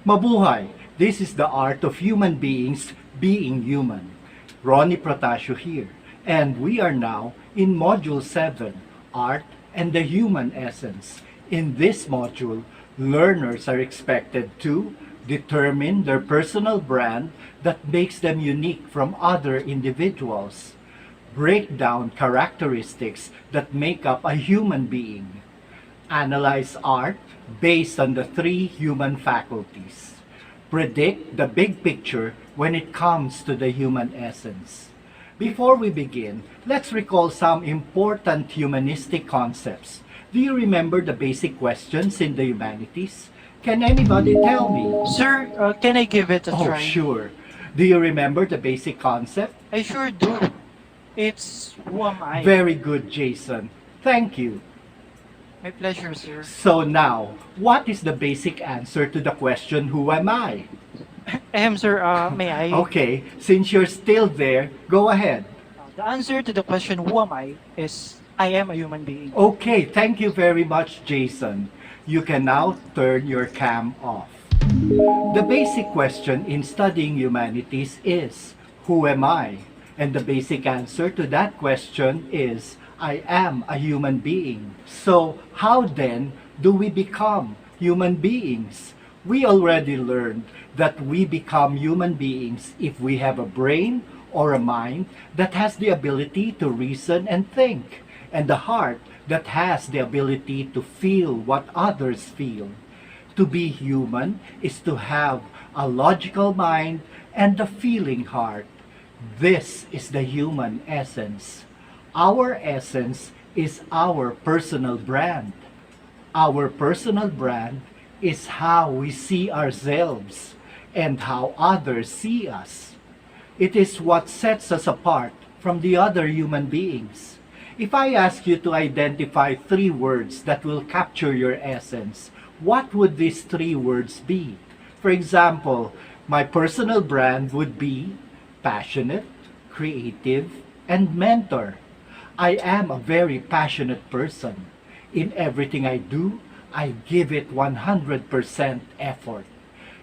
Mabuhay! This is the art of human beings being human. Ronnie Protasio here, and we are now in Module 7, Art and the Human Essence. In this module, learners are expected to determine their personal brand that makes them unique from other individuals, break down characteristics that make up a human being, analyze art based on the three human faculties, predict the big picture when it comes to the human essence. Before we begin, let's recall some important humanistic concepts. Do you remember the basic questions in the humanities? Can anybody tell me? Sir, can I give it a Oh, try? sure. Do you remember the basic concept? I sure do. It's who am I? Very good, Jason. Thank you. My pleasure, sir. So now, what is the basic answer to the question, who am I? Sir, may I? Okay, since you're still there, go ahead. The answer to the question, who am I, is I am a human being. Okay, thank you very much, Jason. You can now turn your cam off. The basic question in studying humanities is, who am I? And the basic answer to that question is, I am a human being. So, how then do we become human beings? We already learned that we become human beings if we have a brain or a mind that has the ability to reason and think, and a heart that has the ability to feel what others feel. To be human is to have a logical mind and a feeling heart. This is the human essence. Our essence is our personal brand. Our personal brand is how we see ourselves and how others see us. It is what sets us apart from the other human beings. If I ask you to identify 3 words that will capture your essence, what would these 3 words be? For example, my personal brand would be passionate, creative, and mentor. I am a very passionate person. In everything I do, I give it 100% effort.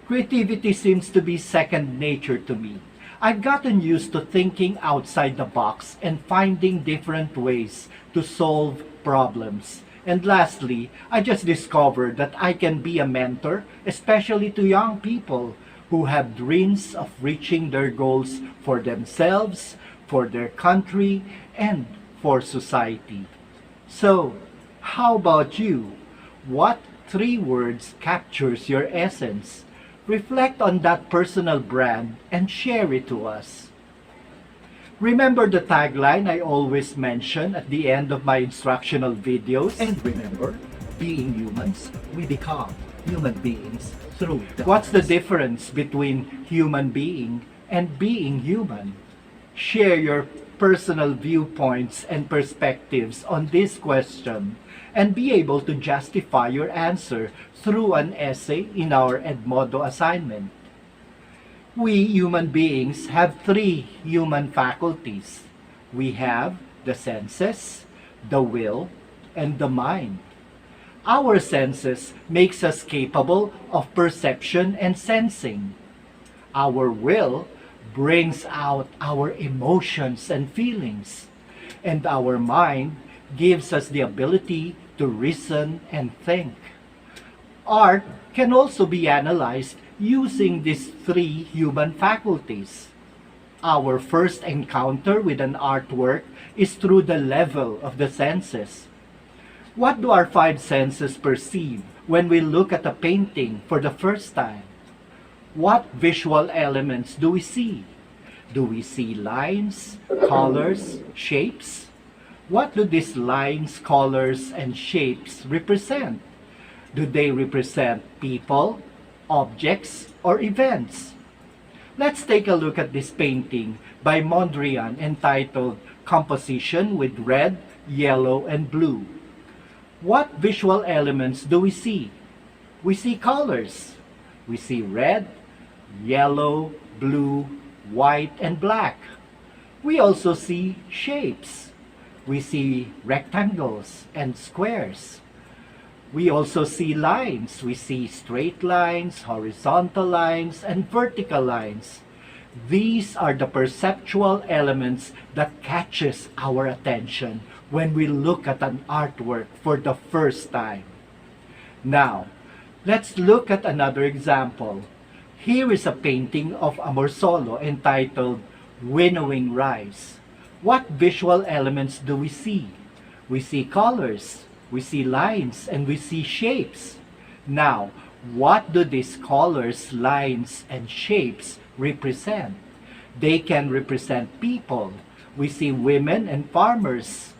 Creativity seems to be second nature to me. I've gotten used to thinking outside the box and finding different ways to solve problems. And lastly, I just discovered that I can be a mentor, especially to young people who have dreams of reaching their goals for themselves, for their country, and for society. So, how about you? What 3 words captures your essence? Reflect on that personal brand and share it to us. Remember the tagline I always mention at the end of my instructional videos? And remember, being humans, we become human beings through What's the difference between human being and being human? Share your personal viewpoints and perspectives on this question and be able to justify your answer through an essay in our Edmodo assignment. We human beings have 3 human faculties. We have the senses, the will, and the mind. Our senses makes us capable of perception and sensing. Our will brings out our emotions and feelings, and our mind gives us the ability to reason and think. Art can also be analyzed using these 3 human faculties. Our first encounter with an artwork is through the level of the senses. What do our 5 senses perceive when we look at a painting for the first time? What visual elements do we see? Do we see lines, colors, shapes? What do these lines, colors, and shapes represent? Do they represent people, objects, or events? Let's take a look at this painting by Mondrian entitled Composition with Red, Yellow, and Blue. What visual elements do we see? We see colors. We see red, yellow, blue, white, and black. We also see shapes. We see rectangles and squares. We also see lines. We see straight lines, horizontal lines, and vertical lines. These are the perceptual elements that catches our attention when we look at an artwork for the first time. Now, let's look at another example. Here is a painting of Amorsolo entitled Winnowing Rice. What visual elements do we see? We see colors, we see lines, and we see shapes. Now, what do these colors, lines, and shapes represent? They can represent people. We see women and farmers.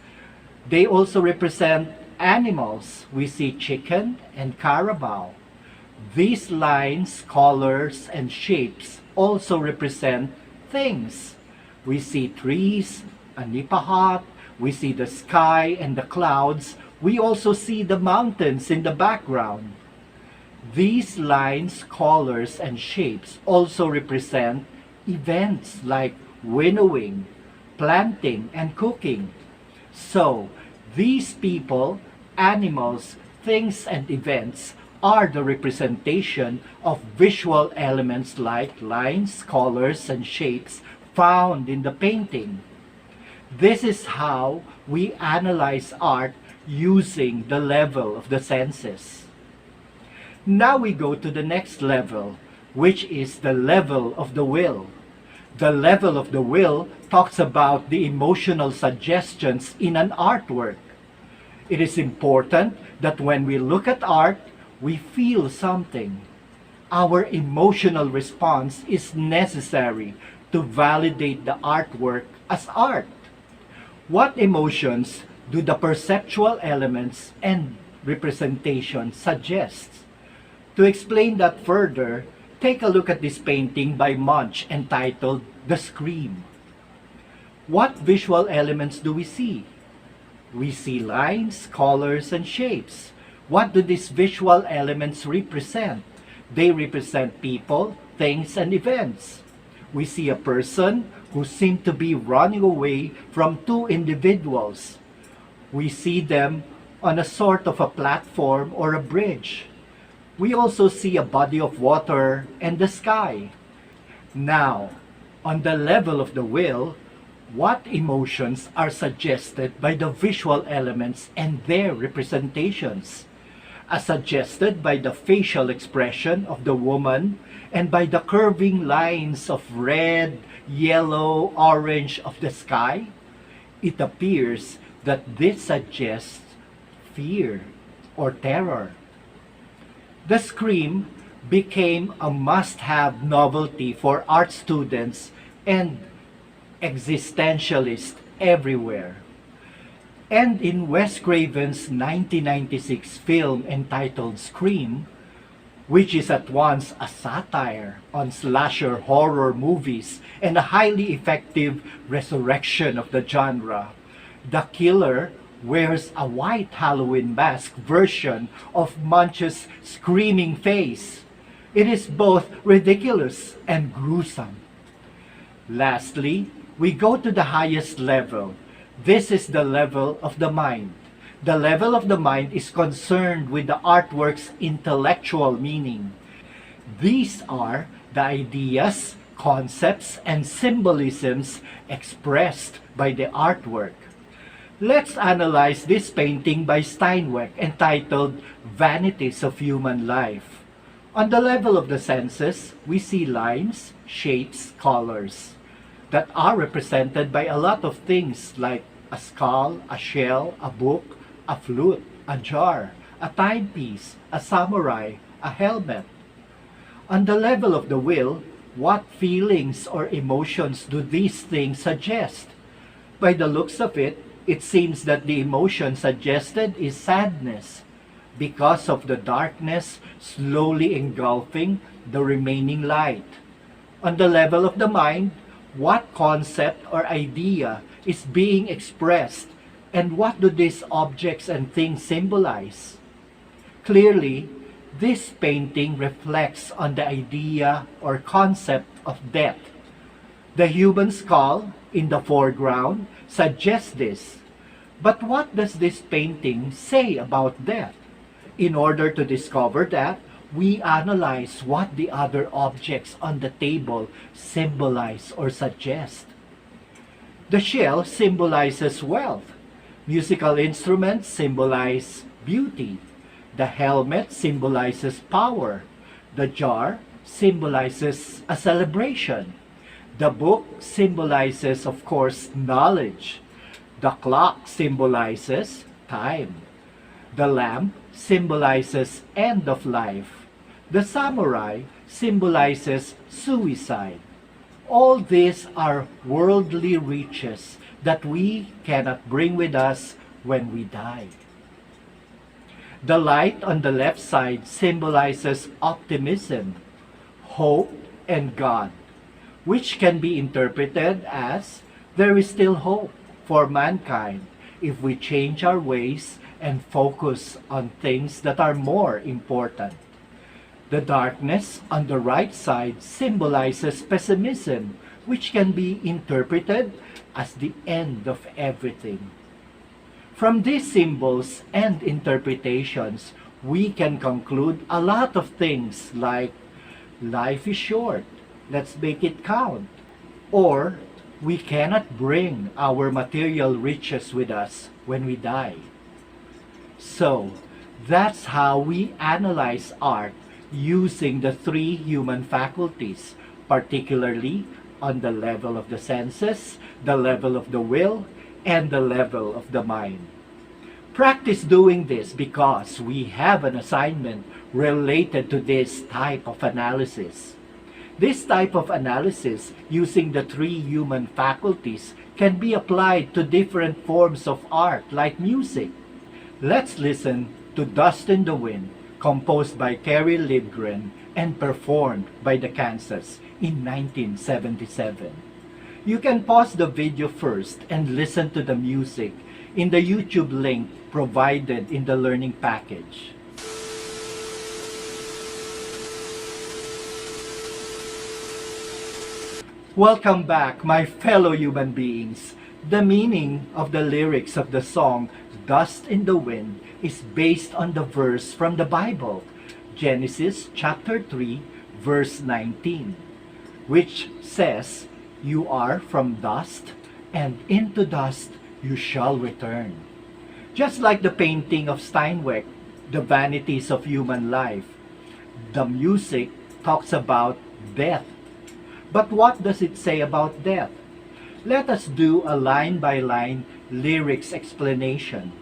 They also represent animals. We see chicken and carabao. These lines, colors, and shapes also represent things. We see trees, a nipa hut, we see the sky and the clouds. We also see the mountains in the background. These lines, colors, and shapes also represent events like winnowing, planting, and cooking. So, these people, animals, things, and events are the representation of visual elements like lines, colors, and shapes found in the painting. This is how we analyze art using the level of the senses. Now we go to the next level, which is the level of the will. The level of the will talks about the emotional suggestions in an artwork. It is important that when we look at art, we feel something. Our emotional response is necessary to validate the artwork as art. What emotions do the perceptual elements and representation suggest? To explain that further, take a look at this painting by Munch entitled The Scream. What visual elements do we see? We see lines, colors, and shapes. What do these visual elements represent? They represent people, things, and events. We see a person who seemed to be running away from two individuals. We see them on a sort of a platform or a bridge. We also see a body of water and the sky. Now, on the level of the will, what emotions are suggested by the visual elements and their representations? As suggested by the facial expression of the woman and by the curving lines of red, yellow, orange of the sky, it appears that this suggests fear or terror. The Scream became a must-have novelty for art students and existentialists everywhere. And in Wes Craven's 1996 film entitled Scream, which is at once a satire on slasher horror movies and a highly effective resurrection of the genre, the killer wears a white Halloween mask version of Munch's screaming face. It is both ridiculous and gruesome. Lastly, we go to the highest level. This is the level of the mind. The level of the mind is concerned with the artwork's intellectual meaning. These are the ideas, concepts, and symbolisms expressed by the artwork. Let's analyze this painting by Steinweg entitled Vanities of Human Life. On the level of the senses, we see lines, shapes, colors that are represented by a lot of things like a skull, a shell, a book, a flute, a jar, a timepiece, a samurai, a helmet. On the level of the will, what feelings or emotions do these things suggest? By the looks of it, it seems that the emotion suggested is sadness because of the darkness slowly engulfing the remaining light. On the level of the mind, what concept or idea is being expressed, and what do these objects and things symbolize? Clearly, this painting reflects on the idea or concept of death. The human skull in the foreground suggests this. But what does this painting say about death? In order to discover that, we analyze what the other objects on the table symbolize or suggest. The shell symbolizes wealth. Musical instruments symbolize beauty. The helmet symbolizes power. The jar symbolizes a celebration. The book symbolizes, of course, knowledge. The clock symbolizes time. The lamp symbolizes end of life. The samurai symbolizes suicide. All these are worldly riches that we cannot bring with us when we die. The light on the left side symbolizes optimism, hope, and God, which can be interpreted as there is still hope for mankind if we change our ways and focus on things that are more important. The darkness on the right side symbolizes pessimism, which can be interpreted as the end of everything. From these symbols and interpretations, we can conclude a lot of things like life is short, let's make it count, or we cannot bring our material riches with us when we die. So, that's how we analyze art using the three human faculties, particularly on the level of the senses, the level of the will, and the level of the mind. Practice doing this because we have an assignment related to this type of analysis. This type of analysis using the three human faculties can be applied to different forms of art like music. Let's listen to Dust in the Wind, composed by Kerry Livgren and performed by the Kansas in 1977. You can pause the video first and listen to the music in the YouTube link provided in the learning package. Welcome back, my fellow human beings. The meaning of the lyrics of the song Dust in the Wind is based on the verse from the Bible, Genesis chapter 3, verse 19, which says, "You are from dust, and into dust you shall return." Just like the painting of Steinweg, The Vanities of Human Life, the music talks about death. But what does it say about death? Let us do a line-by-line lyrics explanation.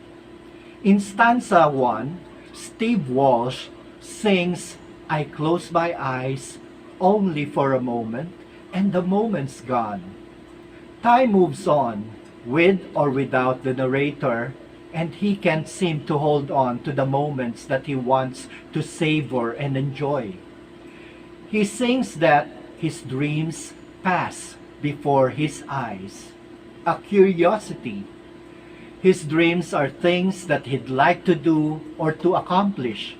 In stanza 1, Steve Walsh sings, "I close my eyes only for a moment, and the moment's gone." Time moves on, with or without the narrator, and he can't seem to hold on to the moments that he wants to savor and enjoy. He sings that his dreams pass before his eyes. A curiosity. His dreams are things that he'd like to do or to accomplish.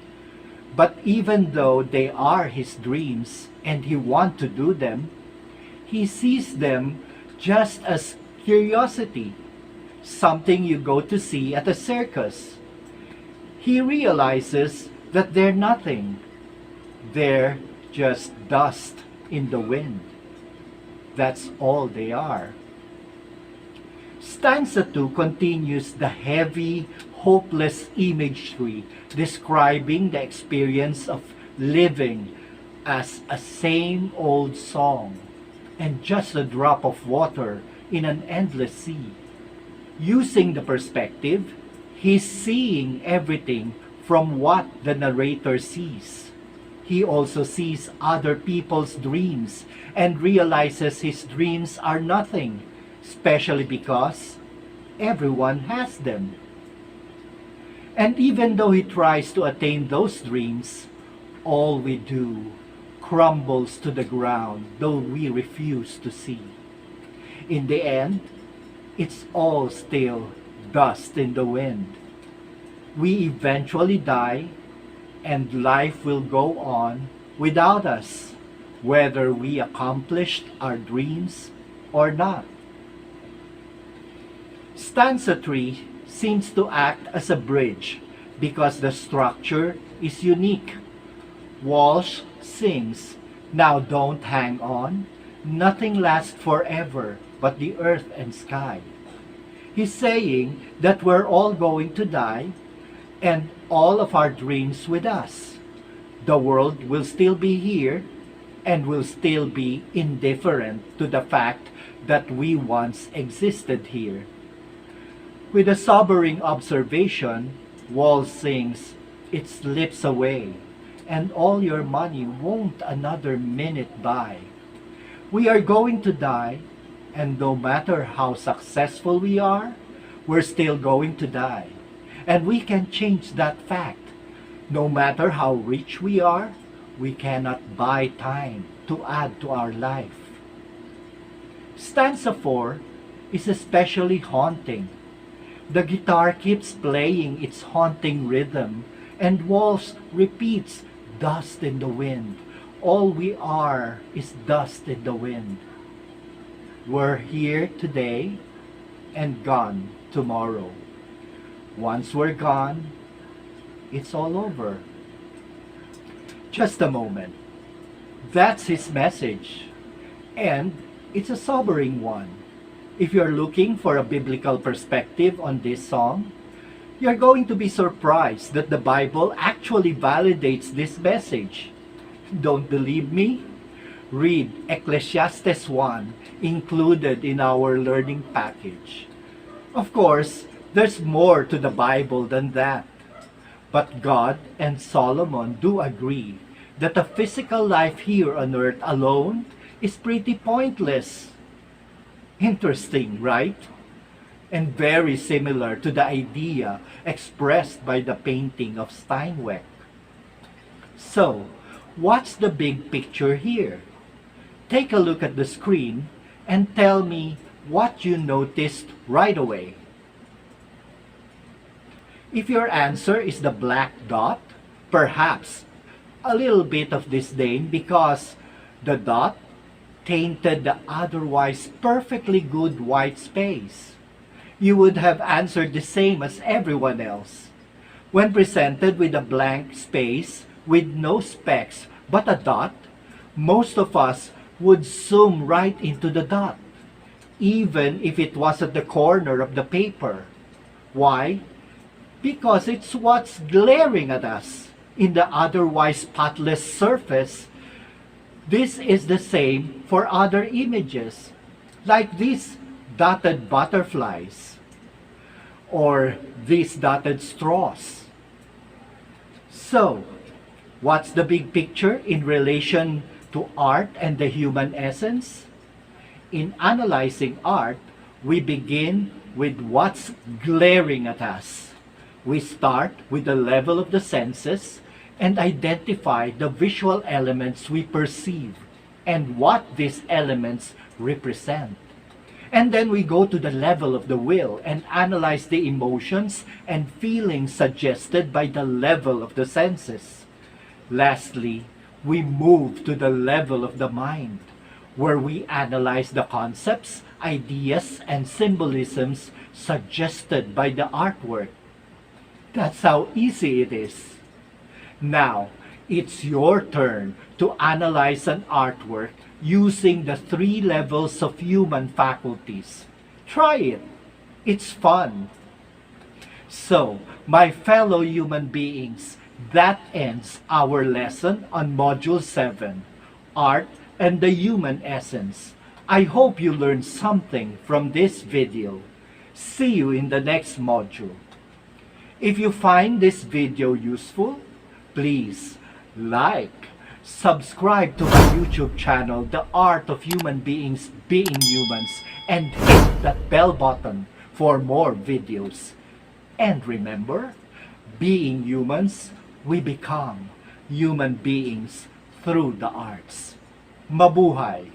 But even though they are his dreams and he wants to do them, he sees them just as curiosity, something you go to see at a circus. He realizes that they're nothing. They're just dust in the wind. That's all they are. Stanza 2 continues the heavy, hopeless imagery describing the experience of living as a same old song and just a drop of water in an endless sea. Using the perspective, he's seeing everything from what the narrator sees. He also sees other people's dreams and realizes his dreams are nothing, especially because everyone has them. And even though he tries to attain those dreams, all we do crumbles to the ground, though we refuse to see. In the end, it's all still dust in the wind. We eventually die, and life will go on without us, whether we accomplished our dreams or not. Stanza 3 seems to act as a bridge because the structure is unique. Walsh sings, "Now don't hang on, nothing lasts forever but the earth and sky." He's saying that we're all going to die and all of our dreams with us. The world will still be here and will still be indifferent to the fact that we once existed here. With a sobering observation, Walsh sings, "It slips away, and all your money won't another minute buy." We are going to die, and no matter how successful we are, we're still going to die. And we can change that fact. No matter how rich we are, we cannot buy time to add to our life. Stanza 4 is especially haunting. The guitar keeps playing its haunting rhythm, and Walsh repeats, "Dust in the wind. All we are is dust in the wind." We're here today and gone tomorrow. Once we're gone, it's all over. Just a moment. That's his message. And it's a sobering one. If you're looking for a biblical perspective on this song, you're going to be surprised that the Bible actually validates this message. Don't believe me? Read Ecclesiastes 1, included in our learning package. Of course, there's more to the Bible than that. But God and Solomon do agree that a physical life here on earth alone is pretty pointless. Interesting, right? And very similar to the idea expressed by the painting of Steinway. So, what's the big picture here? Take a look at the screen and tell me what you noticed right away. If your answer is the black dot, perhaps a little bit of disdain because the dot tainted the otherwise perfectly good white space. You would have answered the same as everyone else. When presented with a blank space with no specks but a dot, most of us would zoom right into the dot, even if it was at the corner of the paper. Why? Because it's what's glaring at us in the otherwise spotless surface. This is the same for other images, like these dotted butterflies or these dotted straws. So, what's the big picture in relation to art and the human essence? In analyzing art, we begin with what's glaring at us. We start with the level of the senses and identify the visual elements we perceive and what these elements represent. And then we go to the level of the will and analyze the emotions and feelings suggested by the level of the senses. Lastly, we move to the level of the mind, where we analyze the concepts, ideas, and symbolisms suggested by the artwork. That's how easy it is. Now, it's your turn to analyze an artwork using the 3 levels of human faculties. Try it. It's fun. So, my fellow human beings, that ends our lesson on Module 7, Art and the Human Essence. I hope you learned something from this video. See you in the next module. If you find this video useful, please like, subscribe to my YouTube channel, The Art of Human Beings Being Humans, and hit that bell button for more videos. And remember, being humans, we become human beings through the arts. Mabuhay!